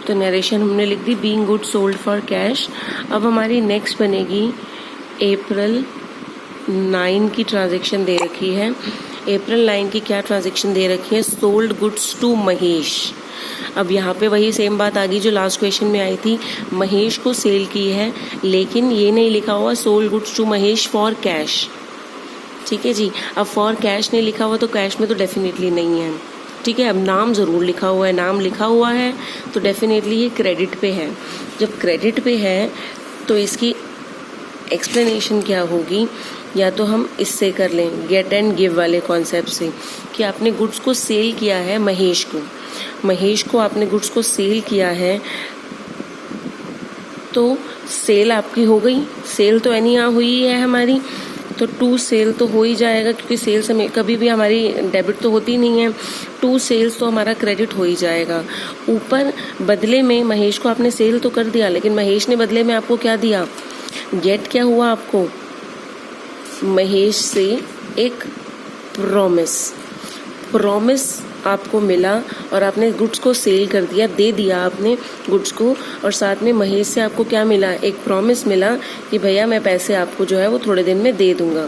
तो नरेशन हमने लिख दी being goods sold for cash. अब हमारी नेक्स्ट बनेगी अप्रैल 9 की ट्रांजैक्शन दे रखी है। अप्रैल 9 की क्या ट्रांजैक्शन दे रखी है? Sold goods to Mahesh. अब यहाँ पे वही सेम बात आ गई जो लास्ट क्वेश्चन में आई थी, महेश को सेल की है, लेकिन ये नहीं लिखा हुआ sold goods to Mahesh for cash. ठीक है जी, अब फॉर कैश नहीं लिखा हुआ तो कैश में तो डेफिनेटली नहीं है। ठीक है, अब नाम ज़रूर लिखा हुआ है, नाम लिखा हुआ है तो डेफिनेटली ये क्रेडिट पे है। जब क्रेडिट पे है तो इसकी एक्सप्लेनेशन क्या होगी? या तो हम इससे कर लें, गेट एंड गिव वाले कॉन्सेप्ट से, कि आपने गुड्स को सेल किया है महेश को आपने गुड्स को सेल किया है तो सेल आपकी हो गई। सेल तो एनी यहाँ हुई है हमारी, तो टू सेल तो हो ही जाएगा, क्योंकि सेल्स हमें कभी भी हमारी डेबिट तो होती नहीं है। टू सेल्स तो हमारा क्रेडिट हो ही जाएगा। ऊपर बदले में महेश को आपने सेल तो कर दिया, लेकिन महेश ने बदले में आपको क्या दिया? गेट क्या हुआ आपको? महेश से एक प्रॉमिस आपको मिला और आपने गुड्स को सेल कर दिया, दे दिया आपने गुड्स को, और साथ में महेश से आपको क्या मिला? एक प्रॉमिस मिला कि भैया मैं पैसे आपको जो है वो थोड़े दिन में दे दूंगा।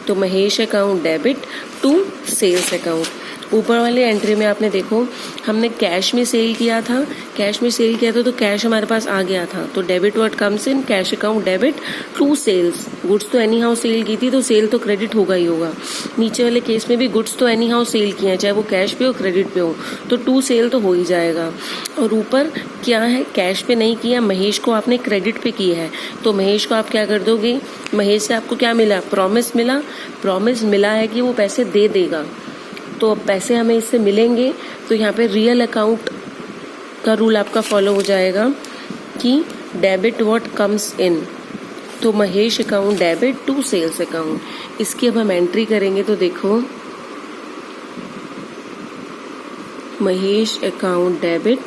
तो Mahesh account debit to sales account. ऊपर वाले एंट्री में आपने देखो हमने कैश में सेल किया था, तो कैश हमारे पास आ गया था, तो debit what comes in cash account debit to sales. Goods तो एनी हाउ सेल की थी तो सेल तो क्रेडिट होगा ही होगा। नीचे वाले केस में भी गुड्स तो एनी हाउ सेल किए हैं, चाहे वो कैश पे हो क्रेडिट पे हो, तो टू सेल तो हो ही जाएगा। और ऊपर क्या है? कैश पे नहीं किया, महेश को आपने क्रेडिट पे किया है, तो महेश को आप क्या कर दोगे? महेश से आपको क्या मिला? प्रॉमिस मिला है कि वो पैसे दे देगा, तो अब पैसे हमें इससे मिलेंगे। तो यहाँ पे रियल अकाउंट का रूल आपका फॉलो हो जाएगा कि डेबिट व्हाट कम्स इन, तो Mahesh account debit to sales account. इसकी अब हम एंट्री करेंगे तो देखो Mahesh account debit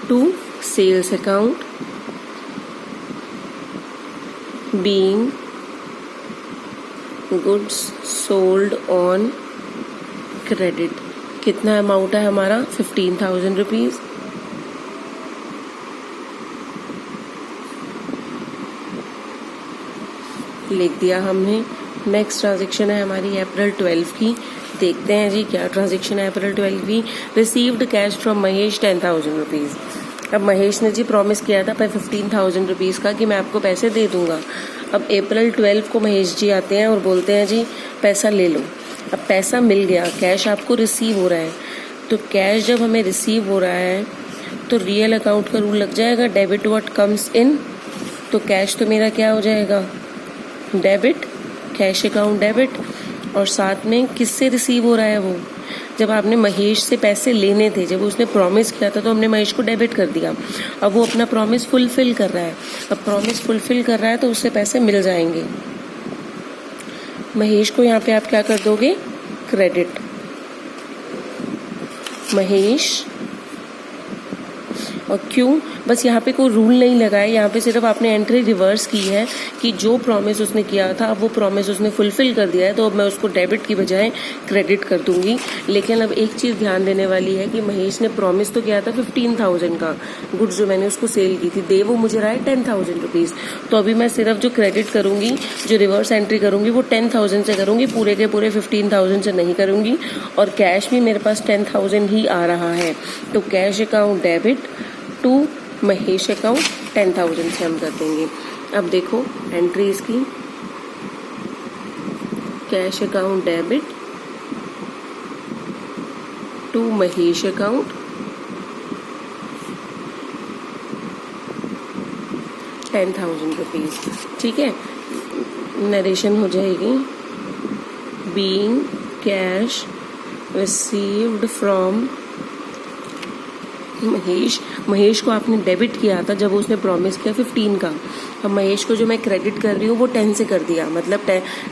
to sales account being goods sold on credit. कितना अमाउंट है हमारा? 15,000 रुपीज। लिख दिया हमने। नेक्स्ट ट्रांजेक्शन है हमारी अप्रैल 12 की। देखते हैं जी क्या ट्रांजेक्शन है अप्रैल 12 की। Received cash from Mahesh 10,000 rupees. अब महेश ने जी प्रॉमिस किया था 15,000 रुपीज का कि मैं आपको पैसे दे दूंगा। अब अप्रैल 12 को महेश जी आते हैं और बोलते हैं जी पैसा ले लो। अब पैसा मिल गया, कैश आपको रिसीव हो रहा है, तो कैश जब हमें रिसीव हो रहा है तो रियल अकाउंट का रूल लग जाएगा, डेबिट व्हाट कम्स इन। तो कैश तो मेरा क्या हो जाएगा? Debit, cash account debit. और साथ में किससे रिसीव हो रहा है वो? जब आपने महेश से पैसे लेने थे, जब उसने प्रॉमिस किया था तो हमने महेश को डेबिट कर दिया। अब वो अपना प्रॉमिस फुलफिल कर रहा है, अब प्रॉमिस फुलफिल कर रहा है तो उससे पैसे मिल जाएंगे। महेश को यहाँ पे आप क्या कर दोगे? क्रेडिट। महेश, और क्यों? बस यहाँ पे कोई रूल नहीं लगा है, यहाँ पे सिर्फ आपने एंट्री रिवर्स की है कि जो प्रॉमिस उसने किया था अब वो प्रॉमिस उसने फुलफिल कर दिया है, तो अब मैं उसको डेबिट की बजाय क्रेडिट कर दूंगी। लेकिन अब एक चीज़ ध्यान देने वाली है कि महेश ने प्रॉमिस तो किया था 15,000 का, गुड्स जो मैंने उसको सेल की थी, दे वो मुझे रहा है 10,000 रुपीज़। तो अभी मैं सिर्फ जो क्रेडिट करूंगी, जो रिवर्स एंट्री करूंगी वो 10,000 से करूंगी, पूरे के पूरे 15,000 से नहीं करूंगी। और कैश भी मेरे पास 10,000 ही आ रहा है, तो cash account debit to Mahesh account 10,000 से हम कर देंगे। अब देखो एंट्री इसकी, cash account debit to Mahesh account 10,000 rupees. ठीक है, नरेशन हो जाएगी being cash received from Mahesh को आपने डेबिट किया था जब उसने प्रॉमिस किया 15 का। अब महेश को जो मैं क्रेडिट कर रही हूँ वो 10 से कर दिया, मतलब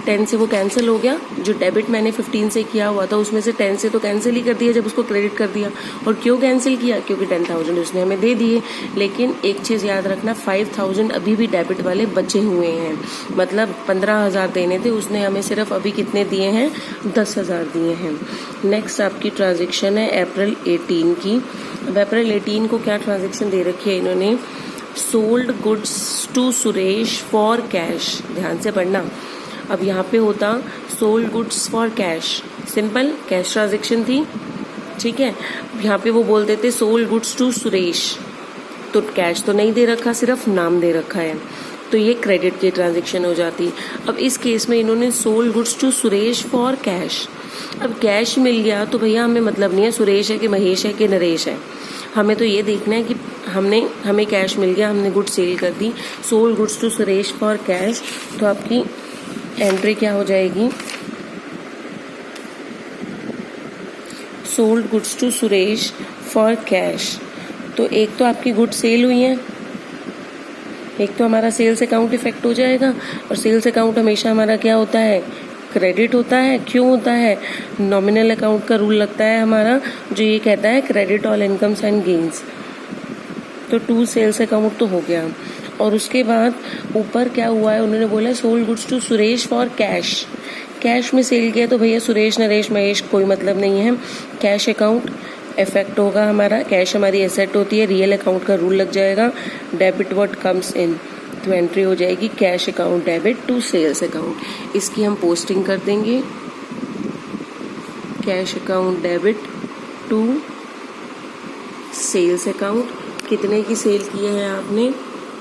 10 से वो कैंसिल हो गया। जो डेबिट मैंने 15 से किया हुआ था उसमें से 10 से तो कैंसिल ही कर दिया जब उसको क्रेडिट कर दिया। और क्यों कैंसिल किया? क्योंकि 10,000 उसने हमें दे दिए। लेकिन एक चीज़ याद रखना, 5,000 अभी भी डेबिट वाले बचे हुए हैं, मतलब 15,000 देने थे, उसने हमें सिर्फ अभी कितने दिए हैं? 10,000 दिए हैं। नेक्स्ट आपकी ट्रांजेक्शन है अप्रैल 18 की। अब अप्रैल 18 को क्या ट्रांजेक्शन दे रखी है इन्होंने? Sold goods to Suresh for cash. ध्यान से पढ़ना। अब यहाँ पे होता sold goods for cash, simple cash transaction थी, ठीक है। यहाँ पे वो बोल देते सोल्ड गुड्स टू सुरेश, तो कैश तो नहीं दे रखा, सिर्फ नाम दे रखा है, तो ये क्रेडिट की ट्रांजेक्शन हो जाती। अब इस केस में इन्होंने sold goods to Suresh for cash. अब कैश मिल गया तो भैया हमें मतलब नहीं है सुरेश है कि महेश है कि नरेश है, हमें तो ये देखना है कि हमें कैश मिल गया, हमने गुड्स सेल कर दी। Sold goods to Suresh for cash, तो आपकी एंट्री क्या हो जाएगी? Sold goods to Suresh for cash. तो एक तो आपकी गुड्स सेल हुई है, एक तो हमारा सेल्स अकाउंट इफेक्ट हो जाएगा। और सेल्स अकाउंट हमेशा हमारा क्या होता है? क्रेडिट होता है। क्यों होता है? नॉमिनल अकाउंट का रूल लगता है हमारा, जो ये कहता है credit all incomes and gains. तो टू सेल्स अकाउंट तो हो गया। और उसके बाद ऊपर क्या हुआ है? उन्होंने बोला sold goods to Suresh for cash. Cash में सेल किया तो भैया सुरेश नरेश महेश कोई मतलब नहीं है, कैश अकाउंट इफेक्ट होगा हमारा। कैश हमारी एसेट होती है, रियल अकाउंट का रूल लग जाएगा, डेबिट व्हाट कम्स इन, तो एंट्री हो जाएगी cash account debit to sales account. इसकी हम पोस्टिंग कर देंगे, cash account debit to sales account. कितने की सेल किए हैं आपने?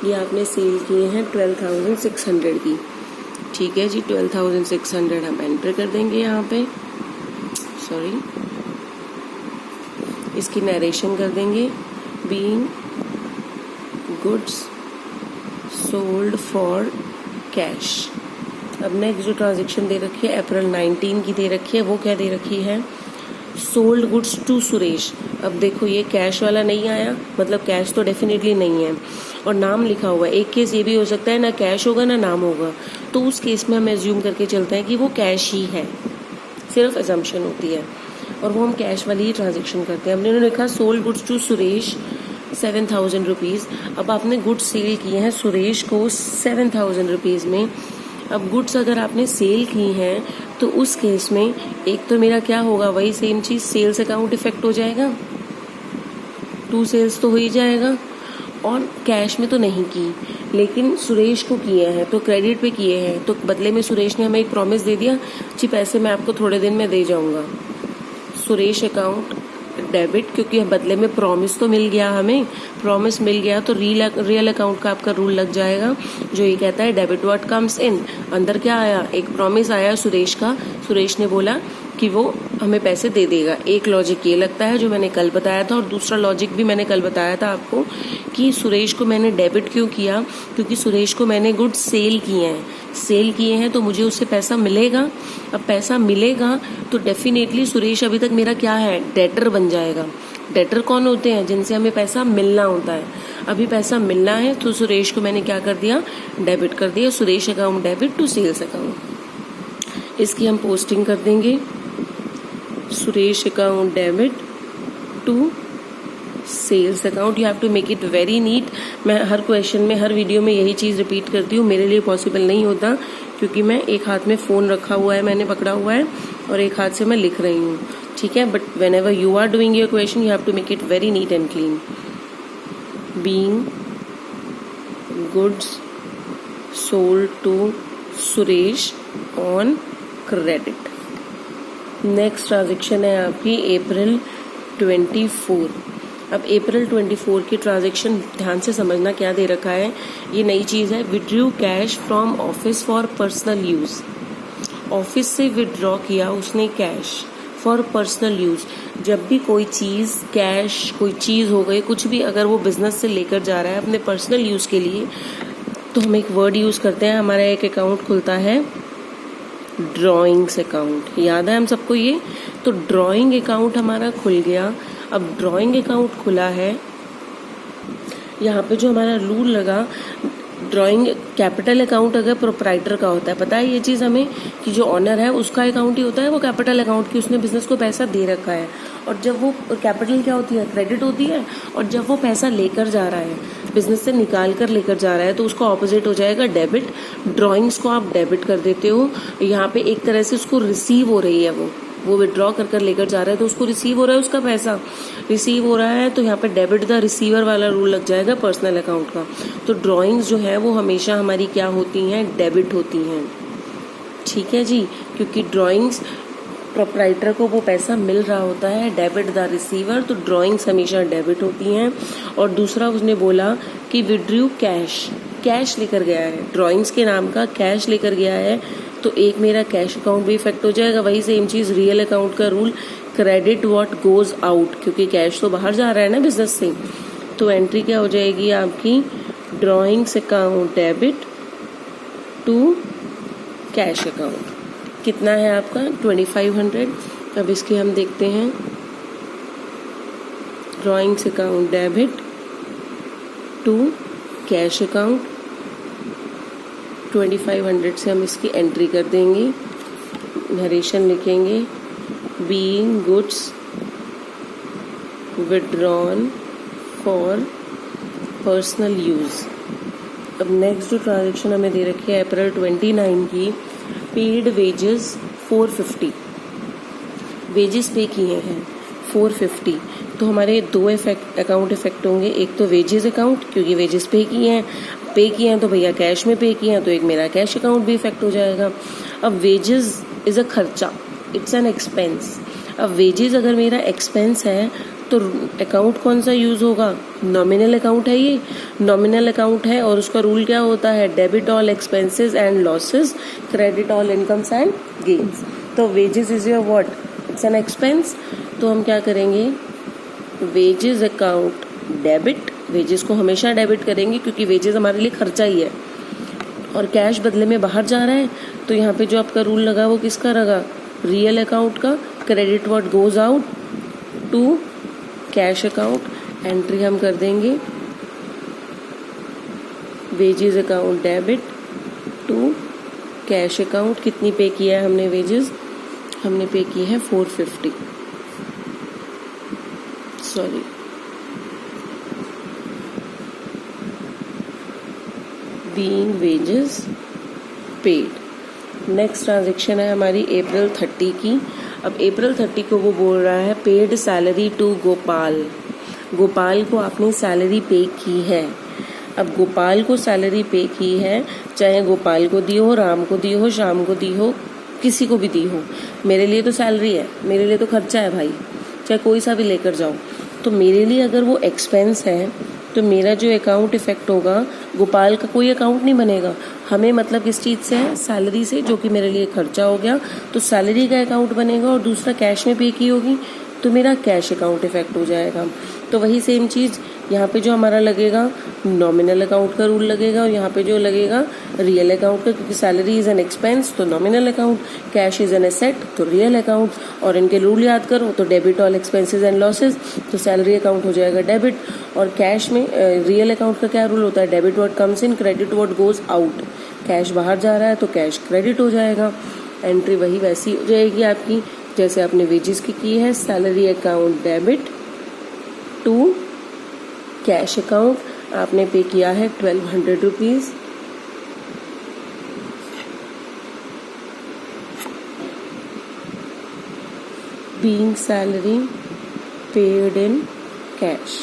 ये आपने सेल किए हैं 12,600 की, ठीक है जी। 12,600 हम एंटर कर देंगे यहाँ पे, सॉरी, इसकी नरेशन कर देंगे, being goods sold for cash. अब नेक्स्ट जो ट्रांजेक्शन दे रखी है अप्रैल 19 की दे रखी है, वो क्या दे रखी है? Sold goods to Suresh. अब देखो ये कैश वाला नहीं आया, मतलब कैश तो डेफिनेटली नहीं है, और नाम लिखा हुआ है। एक केस ये भी हो सकता है ना कैश होगा ना नाम होगा, तो उस केस में हम एज्यूम करके चलते हैं कि वो कैश ही है, सिर्फ एजम्पशन होती है, और वो हम कैश वाली ही ट्रांजेक्शन करते हैं। हमने लिखा sold goods to Suresh 7,000 rupees. अब आपने गुड्स सेल किए हैं सुरेश को 7,000 रुपीज़ में। अब गुड्स अगर आपने सेल की हैं तो उस केस में एक तो मेरा क्या होगा? वही सेम चीज़, सेल्स अकाउंट इफेक्ट हो जाएगा, टू सेल्स तो हो ही जाएगा। और कैश में तो नहीं की, लेकिन सुरेश को किए हैं तो क्रेडिट पे किए हैं, तो बदले में सुरेश ने हमें एक प्रॉमिस दे दिया जी पैसे मैं आपको थोड़े दिन में दे जाऊंगा। सुरेश अकाउंट डेबिट, क्योंकि बदले में प्रॉमिस तो मिल गया, हमें प्रॉमिस मिल गया, तो रियल अकाउंट का आपका रूल लग जाएगा, जो ये कहता है डेबिट व्हाट कम्स इन। अंदर क्या आया? एक प्रॉमिस आया सुरेश का, सुरेश ने बोला कि वो हमें पैसे दे देगा। एक लॉजिक ये लगता है जो मैंने कल बताया था, और दूसरा लॉजिक भी मैंने कल बताया था आपको कि सुरेश को मैंने डेबिट क्यों किया? क्योंकि सुरेश को मैंने गुड्स सेल किए हैं तो मुझे उससे पैसा मिलेगा। अब पैसा मिलेगा तो डेफिनेटली सुरेश अभी तक मेरा क्या है? डेटर बन जाएगा। डेटर कौन होते हैं? जिनसे हमें पैसा मिलना होता है। अभी पैसा मिलना है तो सुरेश को मैंने क्या कर दिया? डेबिट कर दिया। Suresh account debit to sales account. इसकी हम पोस्टिंग कर देंगे, Suresh account debit to sales account. You have to make it very neat. मैं हर क्वेश्चन में, हर वीडियो में यही चीज़ रिपीट करती हूँ, मेरे लिए पॉसिबल नहीं होता क्योंकि मैं एक हाथ में फ़ोन रखा हुआ है, मैंने पकड़ा हुआ है, और एक हाथ से मैं लिख रही हूँ, ठीक है। But whenever you are doing your question you have to make it very neat and clean. Being goods sold to Suresh on credit. Next transaction है आपकी अप्रैल 24। अब अप्रैल 24 की ट्रांजेक्शन ध्यान से समझना क्या दे रखा है। ये नई चीज़ है, withdrew cash from office for personal use. Office से विड्रॉ किया उसने कैश फॉर पर्सनल यूज़। जब भी कोई चीज़, कैश, कोई चीज़ हो गई, कुछ भी अगर वो बिजनेस से लेकर जा रहा है अपने पर्सनल यूज़ के लिए, तो हम एक वर्ड यूज़ करते हैं, हमारा एक अकाउंट खुलता है ड्राइंग्स अकाउंट। याद है हम सबको ये? तो ड्राइंग अकाउंट हमारा खुल गया। अब ड्राइंग अकाउंट खुला है, यहाँ पे जो हमारा रूल लगा, ड्राइंग कैपिटल अकाउंट अगर प्रोप्राइटर का होता है, पता है ये चीज़ हमें कि जो ऑनर है उसका अकाउंट ही होता है वो कैपिटल अकाउंट की, उसने बिजनेस को पैसा दे रखा है। और जब वो कैपिटल क्या होती है, क्रेडिट होती है, और जब वो पैसा लेकर जा रहा है, बिजनेस से निकाल कर लेकर जा रहा है, तो उसका ऑपोजिट हो जाएगा डेबिट। ड्राइंग्स को आप डेबिट कर देते हो, यहाँ पे एक तरह से उसको रिसीव हो रही है, वो विड्रॉ कर कर लेकर जा रहा है तो उसको रिसीव हो रहा है, उसका पैसा रिसीव हो रहा है, तो यहाँ पे डेबिट द रिसीवर वाला रूल लग जाएगा पर्सनल अकाउंट का। तो ड्राइंग्स जो है वो हमेशा हमारी क्या होती हैं, डेबिट होती हैं, ठीक है जी, क्योंकि ड्राइंग्स प्रोप्राइटर को वो पैसा मिल रहा होता है, डेबिट द रिसीवर, तो ड्राइंग्स हमेशा डेबिट होती हैं। और दूसरा उसने बोला कि विड्रू कैश लेकर गया है, ड्राइंग्स के नाम का कैश लेकर गया है, तो एक मेरा कैश अकाउंट भी इफेक्ट हो जाएगा। वही सेम चीज़ रियल अकाउंट का rule, credit what goes out, क्योंकि कैश तो बाहर जा रहा है ना बिजनेस से, तो एंट्री क्या हो जाएगी आपकी, drawings account debit to cash account. कितना है आपका 2500। अब इसके हम देखते हैं, drawings account debit to cash account, 2500 से हम इसकी एंट्री कर देंगे, नरेशन लिखेंगे, being goods withdrawn for personal use. अब नेक्स्ट जो ट्रांजेक्शन हमें दे रखी है अप्रैल 29 की, पेड वेजेस 450, वेजेस पे किए हैं 450, तो हमारे दो अकाउंट इफेक्ट होंगे, एक तो वेजेस अकाउंट, क्योंकि वेजेस पे किए हैं तो भैया कैश में पे किए हैं, तो एक मेरा कैश अकाउंट भी इफेक्ट हो जाएगा। अब वेजेस इज अ खर्चा, इट्स एन एक्सपेंस। अब वेजेस अगर मेरा एक्सपेंस है तो अकाउंट कौन सा यूज होगा, नॉमिनल अकाउंट है, ये नॉमिनल अकाउंट है, और उसका रूल क्या होता है, debit all expenses and losses, credit all incomes and gains. तो wages is your what, it's an expense, तो हम क्या करेंगे, वेजेस अकाउंट डेबिट, वेजेस को हमेशा डेबिट करेंगे क्योंकि वेजेस हमारे लिए खर्चा ही है, और कैश बदले में बाहर जा रहा है, तो यहाँ पे जो आपका रूल लगा वो किसका लगा, रियल अकाउंट का, credit what goes out to cash account. Entry हम कर देंगे, wages account debit to cash account. कितनी पे किया है हमने वेजेस, हमने पे की है 450, sorry being wages paid. Next transaction है हमारी अप्रैल 30 की। अब अप्रैल 30 को वो बोल रहा है paid salary to Gopal, Gopal को आपने सैलरी पे की है। अब गोपाल को सैलरी पे की है, चाहे गोपाल को दी हो, राम को दी हो, श्याम को दी हो, किसी को भी दी हो, मेरे लिए तो सैलरी है, मेरे लिए तो खर्चा है भाई, चाहे कोई सा भी लेकर जाओ, तो मेरे लिए अगर वो एक्सपेंस है तो मेरा जो अकाउंट इफेक्ट होगा, गोपाल का कोई अकाउंट नहीं बनेगा, हमें मतलब किस चीज़ से है, सैलरी से, जो कि मेरे लिए खर्चा हो गया, तो सैलरी का अकाउंट बनेगा, और दूसरा कैश में पे की होगी तो मेरा कैश अकाउंट इफेक्ट हो जाएगा। तो वही सेम चीज़ यहाँ पे जो हमारा लगेगा नॉमिनल अकाउंट का रूल लगेगा, और यहाँ पे जो लगेगा रियल अकाउंट का, क्योंकि सैलरी इज एन एक्सपेंस तो nominal account, cash is an asset तो रियल अकाउंट, और इनके रूल याद करो तो debit all expenses and losses, तो सैलरी अकाउंट हो जाएगा डेबिट, और कैश में रियल अकाउंट का क्या रूल होता है, debit what comes in, credit what goes out, cash बाहर जा रहा है तो कैश क्रेडिट हो जाएगा। एंट्री वही वैसी हो जाएगी आपकी जैसे आपने वेजेस की है, salary account debit to cash account, आपने पे किया है 1200 rupees, being salary paid in cash.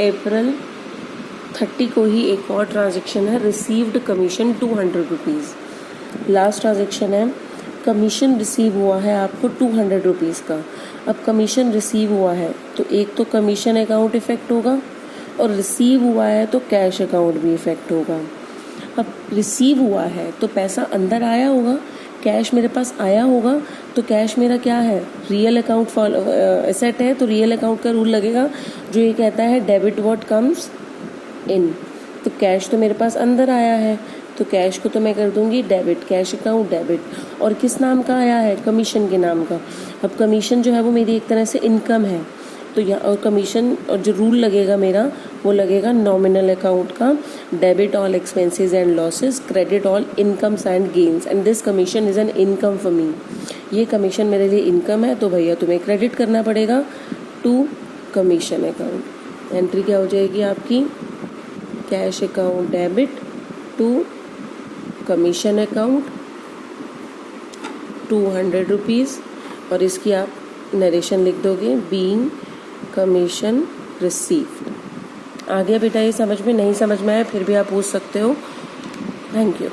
April 30 को ही एक और ट्रांजेक्शन है, received commission 200 rupees. Last transaction है, कमीशन रिसीव हुआ है आपको 200 रुपीज़ का। अब कमीशन रिसीव हुआ है तो एक तो कमीशन अकाउंट इफेक्ट होगा, और रिसीव हुआ है तो कैश अकाउंट भी इफेक्ट होगा। अब रिसीव हुआ है तो पैसा अंदर आया होगा, कैश मेरे पास आया होगा, तो कैश मेरा क्या है, रियल अकाउंट एसेट है, तो रियल अकाउंट का रूल लगेगा जो ये कहता है डेबिट व्हाट कम्स इन, तो कैश तो मेरे पास अंदर आया है, तो कैश को तो मैं कर दूंगी डेबिट, कैश अकाउंट डेबिट। और किस नाम का आया है? कमीशन के नाम का। अब कमीशन जो है वो मेरी एक तरह से इनकम है, तो यहाँ और कमीशन और जो रूल लगेगा मेरा वो लगेगा नॉमिनल अकाउंट का, debit all expenses and losses, credit all incomes and gains, and this commission is an income for me. ये कमीशन मेरे लिए इनकम है, तो भैया तुम्हें क्रेडिट करना पड़ेगा टू कमीशन अकाउंट। एंट्री क्या हो जाएगी आपकी? Cash account debit to commission account 200 rupees, और इसकी आप नरेशन लिख दोगे बीइंग कमीशन रिसीव्ड। आ गया बेटा ये समझ में? नहीं समझ में आया फिर भी आप पूछ सकते हो। Thank you.